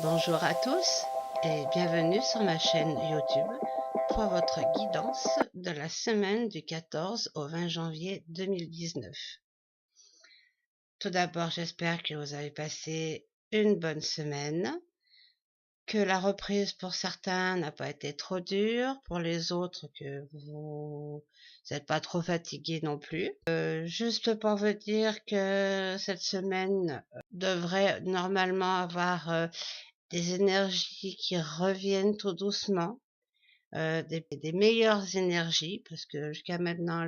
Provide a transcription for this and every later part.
Bonjour à tous et bienvenue sur ma chaîne YouTube pour votre guidance de la semaine du 14 au 20 janvier 2019. Tout d'abord, j'espère que vous avez passé une bonne semaine, que la reprise pour certains n'a pas été trop dure, pour les autres que vous n'êtes pas trop fatigués non plus. Juste pour vous dire que cette semaine devrait normalement avoir des énergies qui reviennent tout doucement, des meilleures énergies, parce que jusqu'à maintenant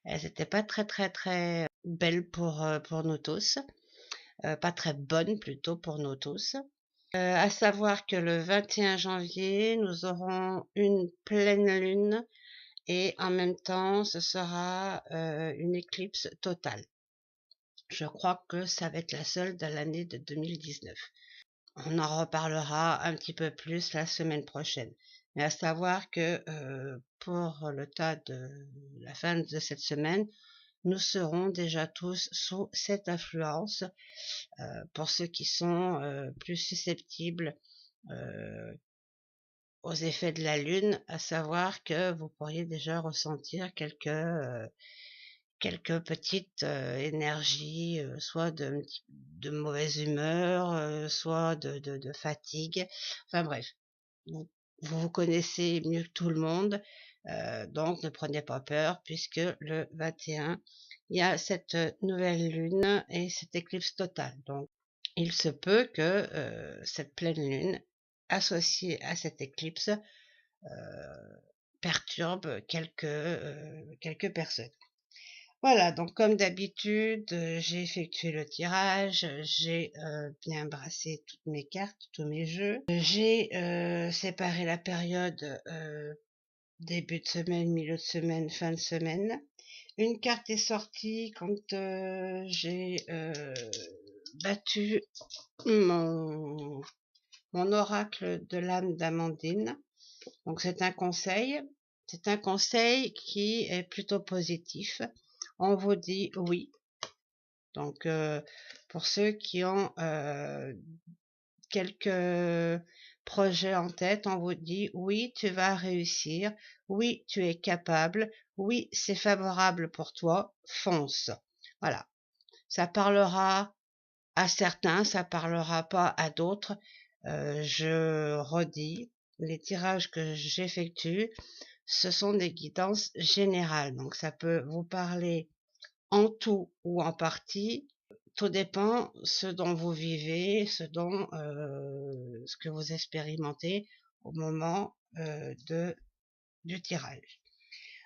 elles étaient pas très belles pour nous tous, pas très bonnes plutôt pour nous tous. À savoir que le 21 janvier, nous aurons une pleine lune et en même temps, ce sera une éclipse totale. Je crois que ça va être la seule de l'année de 2019. On en reparlera un petit peu plus la semaine prochaine. Mais à savoir que pour le tas de la fin de cette semaine, nous serons déjà tous sous cette influence. Pour ceux qui sont plus susceptibles aux effets de la lune, à savoir que vous pourriez déjà ressentir quelques petites énergies, soit de mauvaise humeur, soit de fatigue. Enfin bref, vous, vous connaissez mieux que tout le monde, donc ne prenez pas peur puisque le 21, il y a cette nouvelle lune et cette éclipse totale. Donc il se peut que cette pleine lune associée à cette éclipse perturbe quelques personnes. Voilà, donc comme d'habitude, j'ai effectué le tirage, j'ai bien brassé toutes mes cartes, tous mes jeux. J'ai séparé la période début de semaine, milieu de semaine, fin de semaine. Une carte est sortie quand j'ai battu mon, mon oracle de l'âme d'Amandine. Donc c'est un conseil. C'est un conseil qui est plutôt positif. On vous dit oui. Donc pour ceux qui ont quelques projets en tête, on vous dit oui, tu vas réussir. Oui, tu es capable. Oui, c'est favorable pour toi. Fonce. Voilà. Ça parlera à certains, ça parlera pas à d'autres. Je redis, les tirages que j'effectue, ce sont des guidances générales. Donc ça peut vous parler en tout ou en partie. Tout dépend ce dont vous vivez, ce que vous expérimentez au moment du tirage.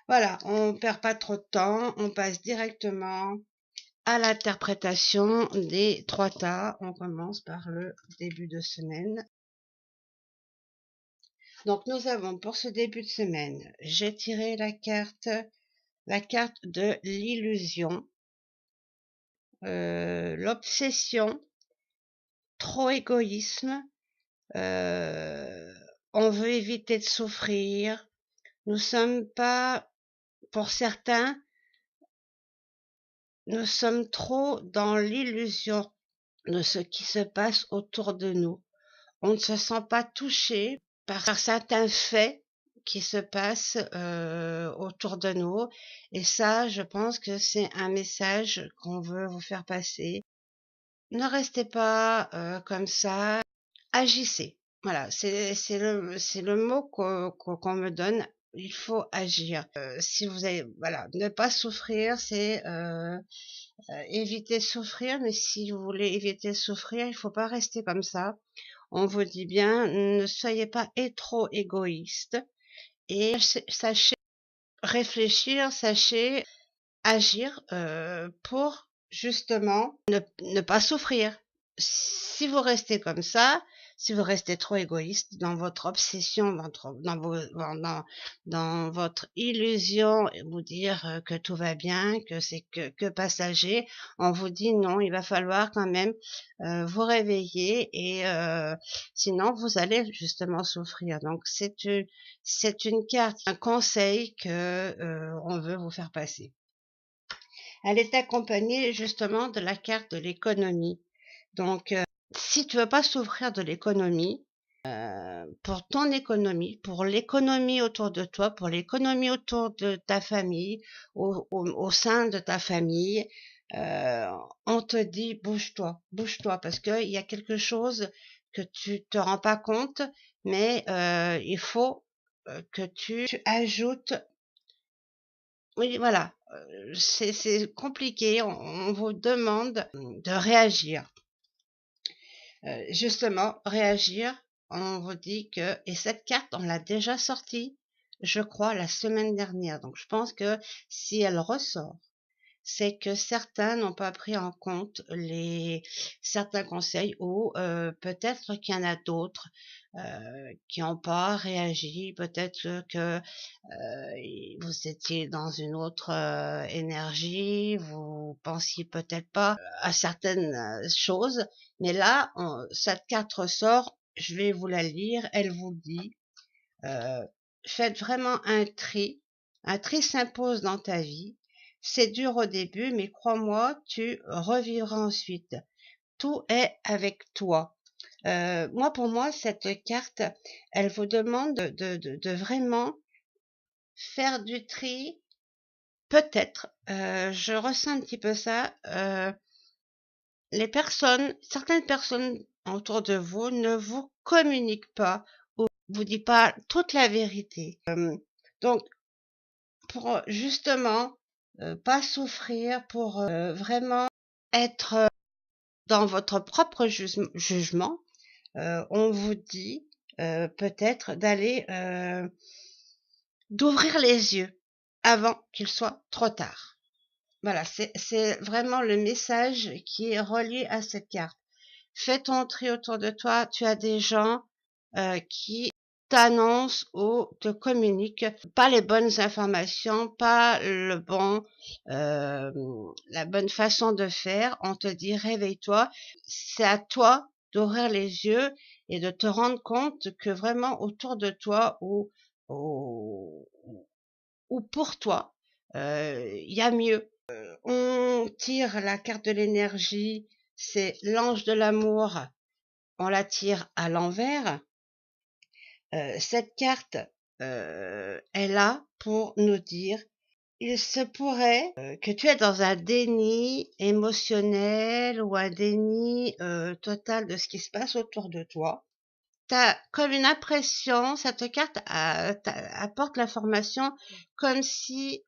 Voilà, on perd pas trop de temps, on passe directement à l'interprétation des trois tas. On commence par le début de semaine. Donc nous avons pour ce début de semaine, j'ai tiré la carte de l'illusion, l'obsession, trop égoïsme, on veut éviter de souffrir. Nous sommes pas, pour certains, nous sommes trop dans l'illusion de ce qui se passe autour de nous. On ne se sent pas touché par certains faits qui se passent autour de nous. Et ça, je pense que c'est un message qu'on veut vous faire passer. Ne restez pas comme ça, agissez. Voilà, c'est le mot qu'on me donne. Il faut agir. Si vous avez, voilà, ne pas souffrir, c'est éviter de souffrir. Mais si vous voulez éviter de souffrir, il faut pas rester comme ça. On vous dit bien, ne soyez pas trop égoïste et sachez réfléchir, sachez agir pour justement ne pas souffrir. Si vous restez comme ça, si vous restez trop égoïste dans votre obsession, dans votre illusion, et vous dire que tout va bien, que c'est que passager, on vous dit non, il va falloir quand même vous réveiller et sinon vous allez justement souffrir. Donc c'est une carte, un conseil que on veut vous faire passer. Elle est accompagnée justement de la carte de l'économie. Donc, si tu veux pas souffrir de l'économie, pour ton économie, pour l'économie autour de toi, pour l'économie autour de ta famille, au sein de ta famille, on te dit bouge-toi, parce qu'il y a quelque chose que tu te rends pas compte, mais il faut que tu ajoutes. Oui, voilà, c'est compliqué. On vous demande de réagir. Justement, réagir, on vous dit que et cette carte, on l'a déjà sortie, je crois, la semaine dernière. Donc, je pense que si elle ressort, c'est que certains n'ont pas pris en compte certains conseils ou peut-être qu'il y en a d'autres qui n'ont pas réagi. Peut-être que vous étiez dans une autre énergie, vous pensiez peut-être pas à certaines choses, mais là, cette carte ressort, je vais vous la lire, elle vous dit, euh, faites vraiment un tri s'impose dans ta vie, c'est dur au début, mais crois-moi, tu revivras ensuite, tout est avec toi. Pour moi, cette carte, elle vous demande de vraiment faire du tri. Peut-être, je ressens un petit peu ça. Certaines personnes autour de vous ne vous communiquent pas ou vous dit pas toute la vérité. Donc, pour justement pas souffrir, pour vraiment être dans votre propre jugement, on vous dit peut-être d'ouvrir les yeux avant qu'il soit trop tard. Voilà, c'est vraiment le message qui est relié à cette carte. Fais ton tri autour de toi. Tu as des gens qui t'annoncent ou te communiquent pas les bonnes informations, pas la bonne façon de faire. On te dit réveille-toi. C'est à toi d'ouvrir les yeux et de te rendre compte que vraiment autour de toi ou pour toi, il y a mieux. On tire la carte de l'énergie, c'est l'ange de l'amour, on la tire à l'envers. Cette carte est là pour nous dire, il se pourrait que tu es dans un déni émotionnel ou un déni total de ce qui se passe autour de toi. T'as comme une impression, cette carte apporte l'information comme si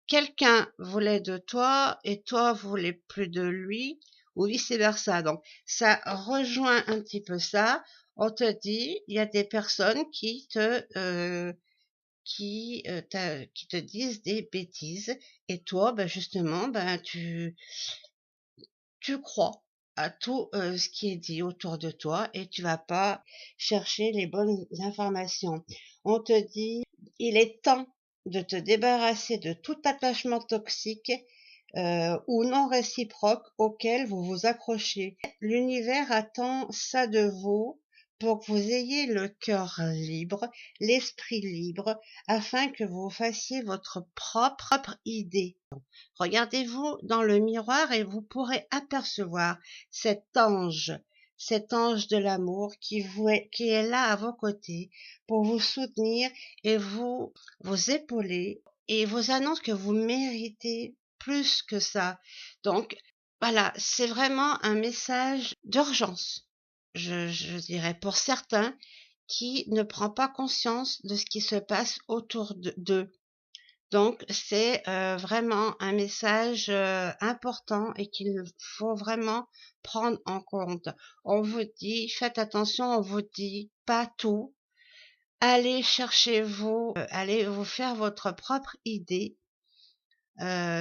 quelqu'un voulait de toi et toi voulais plus de lui ou vice-versa. Donc, ça rejoint un petit peu ça. On te dit, il y a des personnes qui te disent des bêtises et toi, ben justement, tu crois à tout ce qui est dit autour de toi et tu vas pas chercher les bonnes informations. On te dit, il est temps de te débarrasser de tout attachement toxique ou non réciproque auquel vous vous accrochez. L'univers attend ça de vous pour que vous ayez le cœur libre, l'esprit libre, afin que vous fassiez votre propre idée. Regardez-vous dans le miroir et vous pourrez apercevoir cet ange de l'amour qui est là à vos côtés pour vous soutenir et vous épauler et vous annonce que vous méritez plus que ça. Donc, voilà, c'est vraiment un message d'urgence, je dirais, pour certains qui ne prennent pas conscience de ce qui se passe autour d'eux. Donc, c'est vraiment un message important et qu'il faut vraiment prendre en compte. On vous dit, faites attention, on vous dit pas tout. Allez allez vous faire votre propre idée,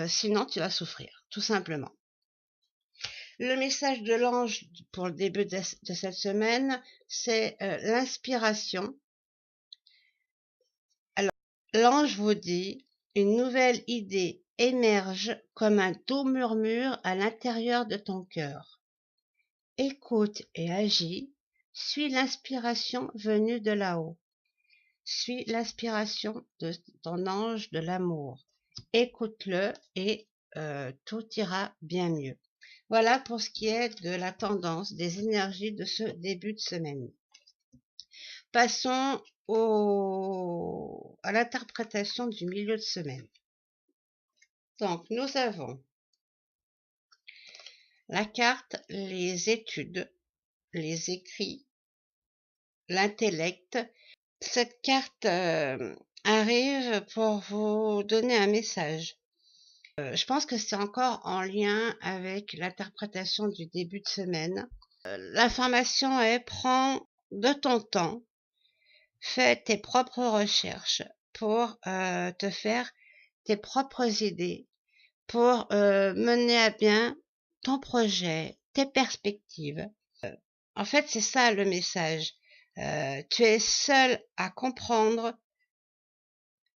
sinon tu vas souffrir, tout simplement. Le message de l'ange pour le début de cette semaine, c'est l'inspiration. Alors, l'ange vous dit, une nouvelle idée émerge comme un doux murmure à l'intérieur de ton cœur. Écoute et agis, suis l'inspiration venue de là-haut. Suis l'inspiration de ton ange de l'amour. Écoute-le et tout ira bien mieux. Voilà pour ce qui est de la tendance des énergies de ce début de semaine. Passons à l'interprétation du milieu de semaine. Donc, nous avons la carte, les études, les écrits, l'intellect. Cette carte arrive pour vous donner un message. Je pense que c'est encore en lien avec l'interprétation du début de semaine. L'information est: prends de ton temps, fais tes propres recherches pour te faire tes propres idées, pour mener à bien ton projet, tes perspectives. En fait, c'est ça le message. Tu es seul à comprendre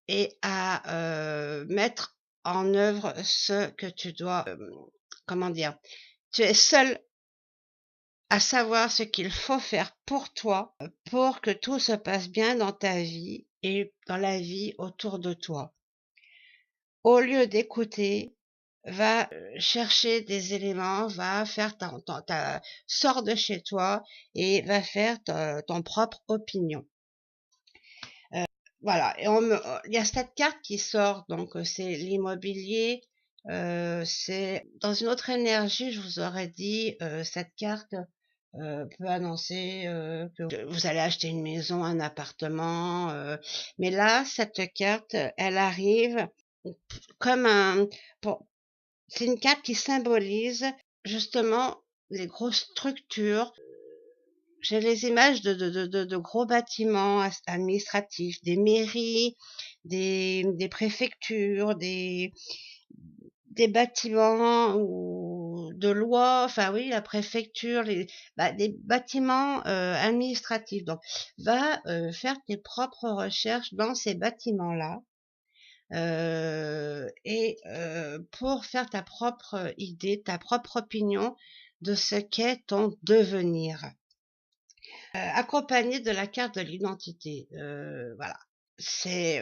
et à mettre en œuvre ce que tu dois, comment dire, tu es seul à savoir ce qu'il faut faire pour toi, pour que tout se passe bien dans ta vie et dans la vie autour de toi. Au lieu d'écouter, va chercher des éléments, va faire sors de chez toi et va faire ton propre opinion. Voilà, et il y a cette carte qui sort, donc c'est l'immobilier. C'est dans une autre énergie, je vous aurais dit, cette carte peut annoncer que vous allez acheter une maison, un appartement. Mais là, cette carte, elle arrive comme c'est une carte qui symbolise justement les grosses structures. J'ai les images de gros bâtiments administratifs, des mairies, des préfectures, des bâtiments ou de loi, enfin oui, la préfecture, des bâtiments administratifs. Donc, va faire tes propres recherches dans ces bâtiments-là et pour faire ta propre idée, ta propre opinion de ce qu'est ton devenir. Accompagné de la carte de l'identité. Voilà. C'est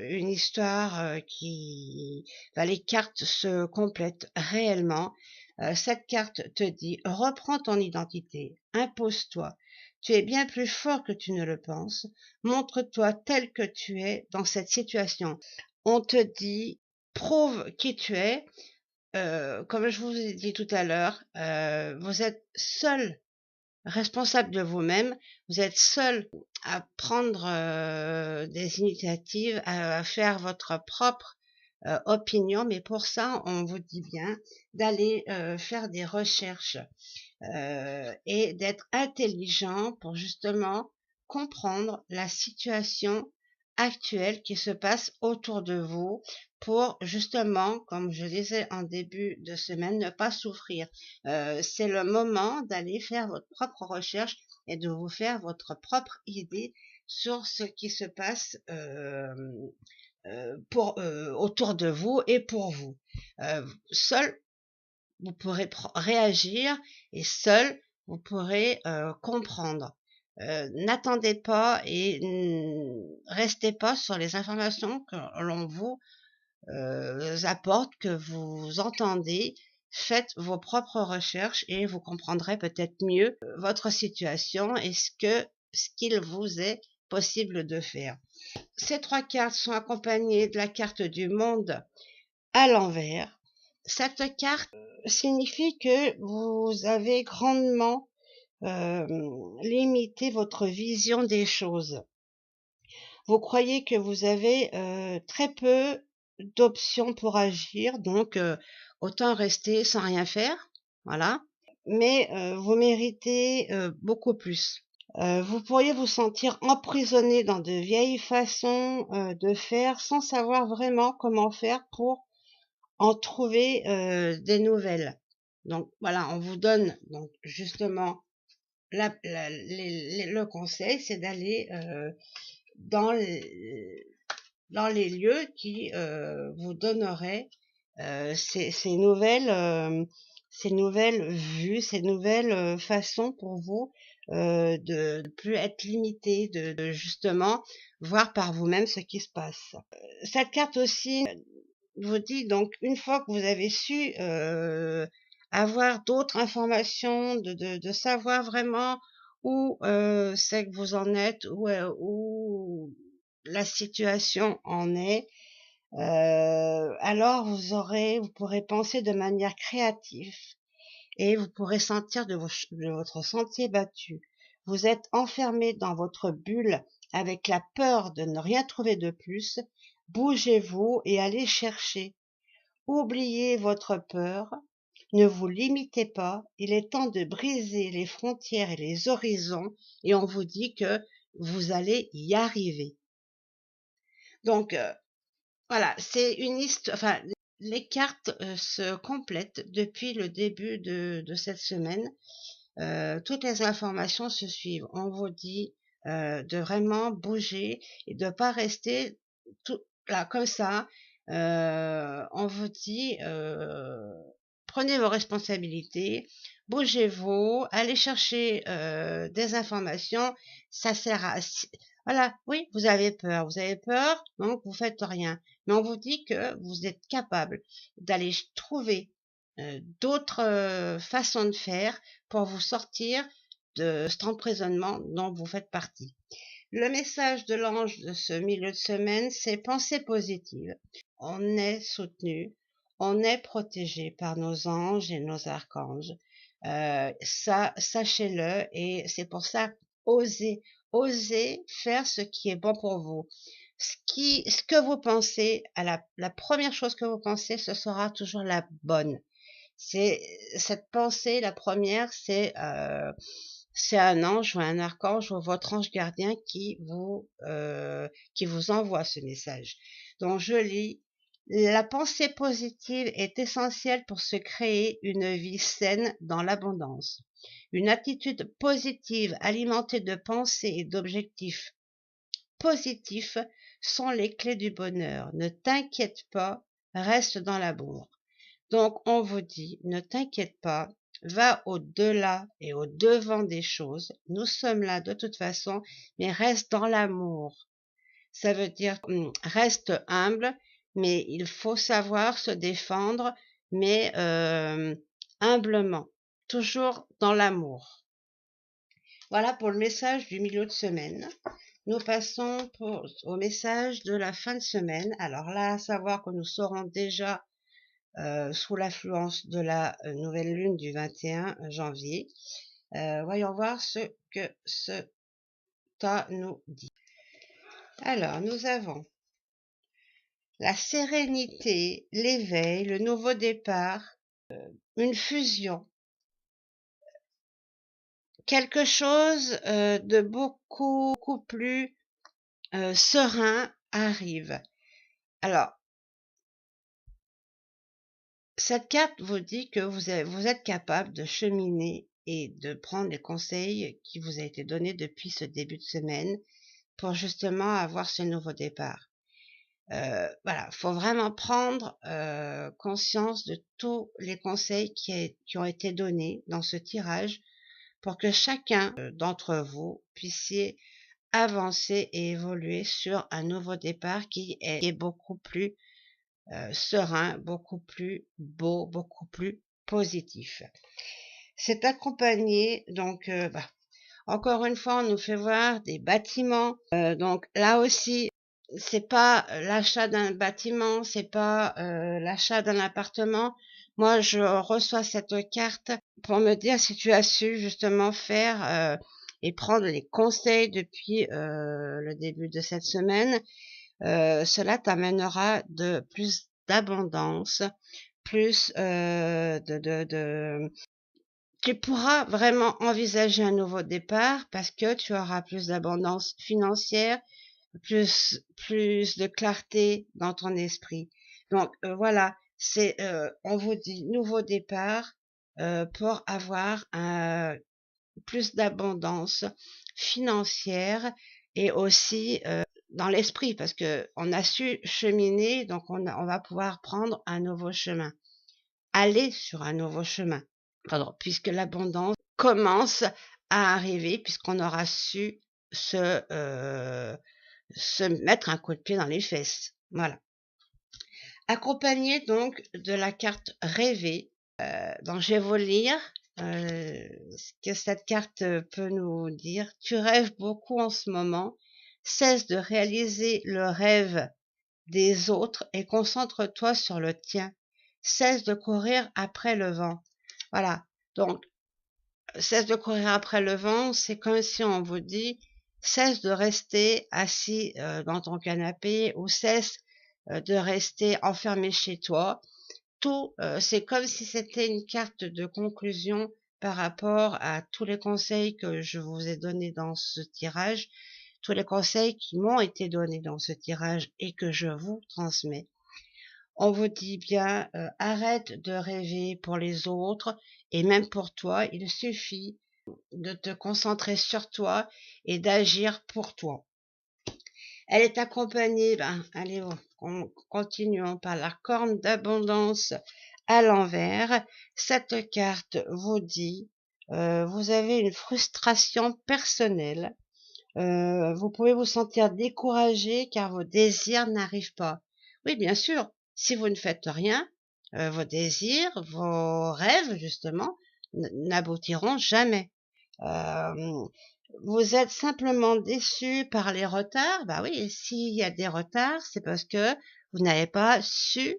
une histoire les cartes se complètent réellement. Cette carte te dit: reprends ton identité, impose-toi. Tu es bien plus fort que tu ne le penses. Montre-toi tel que tu es dans cette situation. On te dit: prouve qui tu es. Comme je vous ai dit tout à l'heure, vous êtes seul responsable de vous-même, vous êtes seul à prendre des initiatives, à faire votre propre opinion, mais pour ça, on vous dit bien d'aller faire des recherches et d'être intelligent pour justement comprendre la situation actuelle qui se passe autour de vous pour justement, comme je disais en début de semaine, ne pas souffrir. C'est le moment d'aller faire votre propre recherche et de vous faire votre propre idée sur ce qui se passe autour de vous et pour vous. Seul, vous pourrez réagir et seul, vous pourrez comprendre. N'attendez pas et restez pas sur les informations que l'on vous apporte, que vous entendez. Faites vos propres recherches et vous comprendrez peut-être mieux votre situation et ce qu'il vous est possible de faire. Ces 3 cartes sont accompagnées de la carte du monde à l'envers. Cette carte signifie que vous avez grandement limité votre vision des choses. Vous croyez que vous avez très peu d'options pour agir, donc autant rester sans rien faire, voilà. Mais vous méritez beaucoup plus. Vous pourriez vous sentir emprisonné dans de vieilles façons de faire sans savoir vraiment comment faire pour en trouver des nouvelles. Donc voilà, on vous donne donc justement le conseil, c'est d'aller dans les lieux qui vous donneraient ces nouvelles vues, ces nouvelles façons pour vous de ne plus être limité, de justement voir par vous-même ce qui se passe. Cette carte aussi vous dit donc, une fois que vous avez su avoir d'autres informations, de savoir vraiment où c'est que vous en êtes, où la situation en est, alors vous pourrez penser de manière créative et vous pourrez sentir de votre sentier battu. Vous êtes enfermé dans votre bulle avec la peur de ne rien trouver de plus. Bougez-vous et allez chercher. Oubliez votre peur. Ne vous limitez pas. Il est temps de briser les frontières et les horizons et on vous dit que vous allez y arriver. Donc, voilà, c'est une histoire. Enfin, les cartes se complètent depuis le début de cette semaine. Toutes les informations se suivent. On vous dit de vraiment bouger et de pas rester tout là comme ça. On vous dit prenez vos responsabilités, bougez-vous, allez chercher des informations. Ça sert à voilà, oui, vous avez peur, donc vous faites rien. Mais on vous dit que vous êtes capable d'aller trouver d'autres façons de faire pour vous sortir de cet emprisonnement dont vous faites partie. Le message de l'ange de ce milieu de semaine, c'est pensée positive. On est soutenu, on est protégé par nos anges et nos archanges. Ça, sachez-le, et c'est pour ça, osez faire ce qui est bon pour vous. Ce que vous pensez, la première chose que vous pensez, ce sera toujours la bonne. C'est cette pensée, la première, c'est un ange ou un archange ou votre ange gardien qui vous envoie ce message. Donc je lis, la pensée positive est essentielle pour se créer une vie saine dans l'abondance. Une attitude positive alimentée de pensées et d'objectifs positifs sont les clés du bonheur. Ne t'inquiète pas, reste dans l'amour. Donc, on vous dit, ne t'inquiète pas, va au-delà et au-devant des choses. Nous sommes là de toute façon, mais reste dans l'amour. Ça veut dire, reste humble, mais il faut savoir se défendre, mais humblement, toujours dans l'amour. Voilà pour le message du milieu de semaine. Nous passons au message de la fin de semaine. Alors là, à savoir que nous serons déjà sous l'influence de la nouvelle lune du 21 janvier. Voyons voir ce que ce tas nous dit. Alors, nous avons la sérénité, l'éveil, le nouveau départ, une fusion, quelque chose de beaucoup plus serein arrive. Alors, cette carte vous dit que vous êtes capable de cheminer et de prendre les conseils qui vous a été donnés depuis ce début de semaine pour justement avoir ce nouveau départ. Voilà, faut vraiment prendre conscience de tous les conseils qui ont été donnés dans ce tirage pour que chacun d'entre vous puissiez avancer et évoluer sur un nouveau départ qui est beaucoup plus serein, beaucoup plus beau, beaucoup plus positif. C'est accompagné, donc, encore une fois, on nous fait voir des bâtiments. Donc là aussi, c'est pas l'achat d'un bâtiment, c'est pas l'achat d'un appartement. Moi, je reçois cette carte pour me dire si tu as su justement faire et prendre les conseils depuis le début de cette semaine. Cela t'amènera de plus d'abondance, plus tu pourras vraiment envisager un nouveau départ parce que tu auras plus d'abondance financière, plus de clarté dans ton esprit. Donc voilà, on vous dit nouveau départ pour avoir plus d'abondance financière et aussi dans l'esprit parce que on a su cheminer, donc on va pouvoir prendre un nouveau chemin, aller sur un nouveau chemin. Pardon, puisque l'abondance commence à arriver, puisqu'on aura su se mettre un coup de pied dans les fesses. Voilà. Accompagné donc de la carte rêver, Donc je vais vous lire ce que cette carte peut nous dire. Tu rêves beaucoup en ce moment. Cesse de réaliser le rêve des autres et concentre-toi sur le tien. Cesse de courir après le vent. Voilà. Donc, cesse de courir après le vent, c'est comme si on vous dit, cesse de rester assis dans ton canapé ou cesse de rester enfermé chez toi. Tout, c'est comme si c'était une carte de conclusion par rapport à tous les conseils que je vous ai donnés dans ce tirage, tous les conseils qui m'ont été donnés dans ce tirage et que je vous transmets. On vous dit bien, arrête de rêver pour les autres et même pour toi, il suffit de te concentrer sur toi et d'agir pour toi. Elle est accompagnée, allez, continuons par la corne d'abondance à l'envers. Cette carte vous dit, vous avez une frustration personnelle. Vous pouvez vous sentir découragé car vos désirs n'arrivent pas. Oui, bien sûr, si vous ne faites rien, vos désirs, vos rêves, justement, n'aboutiront jamais. Vous êtes simplement déçu par les retards. Bah oui, s'il y a des retards, c'est parce que vous n'avez pas su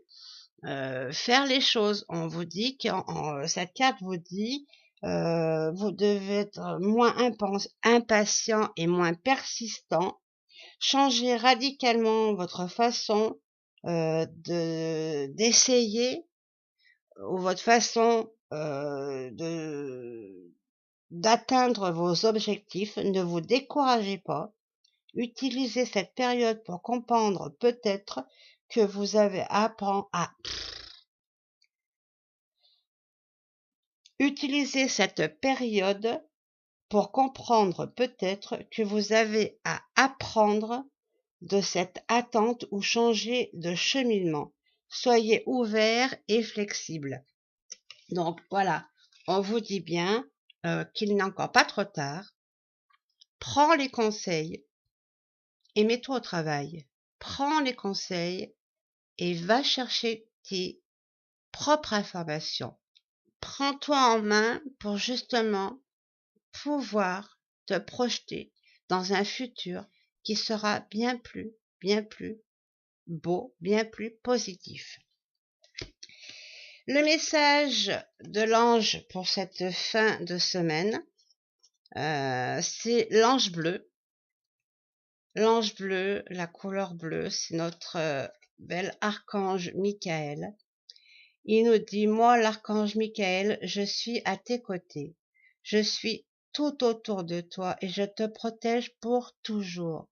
faire les choses. On vous dit que cette carte vous dit vous devez être moins impatient et moins persistant. Changez radicalement votre façon d'essayer ou votre façon d'atteindre vos objectifs. Ne vous découragez pas. Utilisez cette période pour comprendre peut-être que vous avez à Utilisez cette période pour comprendre peut-être que vous avez à apprendre de cette attente ou changer de cheminement. Soyez ouvert et flexible. Donc voilà, on vous dit bien qu'il n'est encore pas trop tard. Prends les conseils et mets-toi au travail. Prends les conseils et va chercher tes propres informations. Prends-toi en main pour justement pouvoir te projeter dans un futur qui sera bien plus beau, bien plus positif. Le message de l'ange pour cette fin de semaine, c'est l'ange bleu. L'ange bleu, la couleur bleue, c'est notre bel archange Michael. Il nous dit, moi, l'archange Michael, je suis à tes côtés. Je suis tout autour de toi et je te protège pour toujours.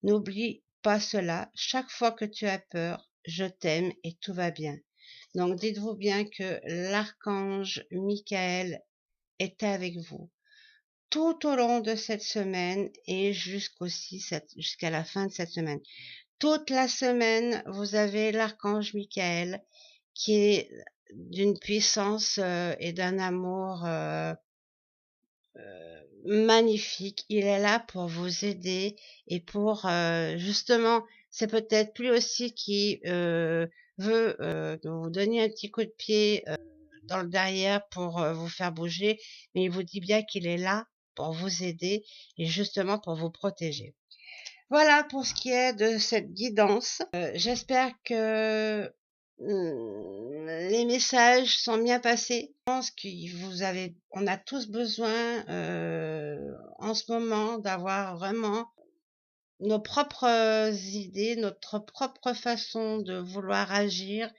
N'oublie pas cela. Chaque fois que tu as peur, je t'aime et tout va bien. Donc, dites-vous bien que l'archange Michael est avec vous tout au long de cette semaine et jusqu'à la fin de cette semaine. Toute la semaine, vous avez l'archange Michael qui est d'une puissance et d'un amour magnifique. Il est là pour vous aider et pour justement, c'est peut-être lui aussi qui veut vous donner un petit coup de pied dans le derrière pour vous faire bouger, mais il vous dit bien qu'il est là pour vous aider et justement pour vous protéger. Voilà pour ce qui est de cette guidance. J'espère que les messages sont bien passés. Je pense on a tous besoin en ce moment d'avoir vraiment nos propres idées, notre propre façon de vouloir agir.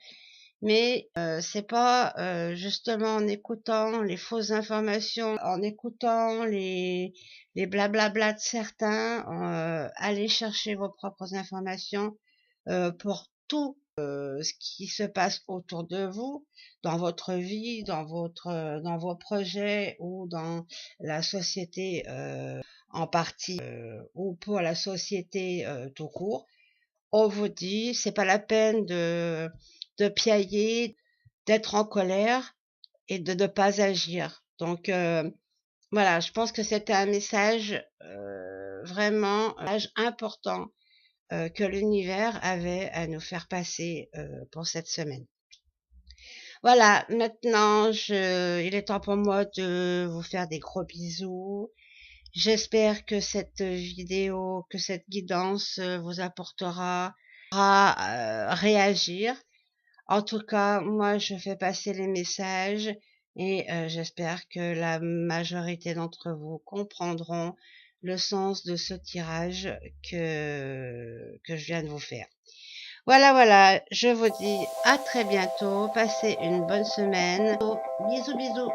Mais c'est pas justement en écoutant les fausses informations, en écoutant les blablabla de certains, allez chercher vos propres informations pour tout ce qui se passe autour de vous, dans votre vie, dans vos projets ou dans la société en partie ou pour la société tout court. On vous dit, c'est pas la peine de piailler, d'être en colère et de ne pas agir. Donc voilà, je pense que c'était un message vraiment important que l'univers avait à nous faire passer pour cette semaine. Voilà, maintenant, il est temps pour moi de vous faire des gros bisous. J'espère que cette vidéo, que cette guidance vous apportera à réagir. En tout cas, moi, je fais passer les messages et j'espère que la majorité d'entre vous comprendront le sens de ce tirage que je viens de vous faire. Voilà, voilà, je vous dis à très bientôt. Passez une bonne semaine. Bisous, bisous.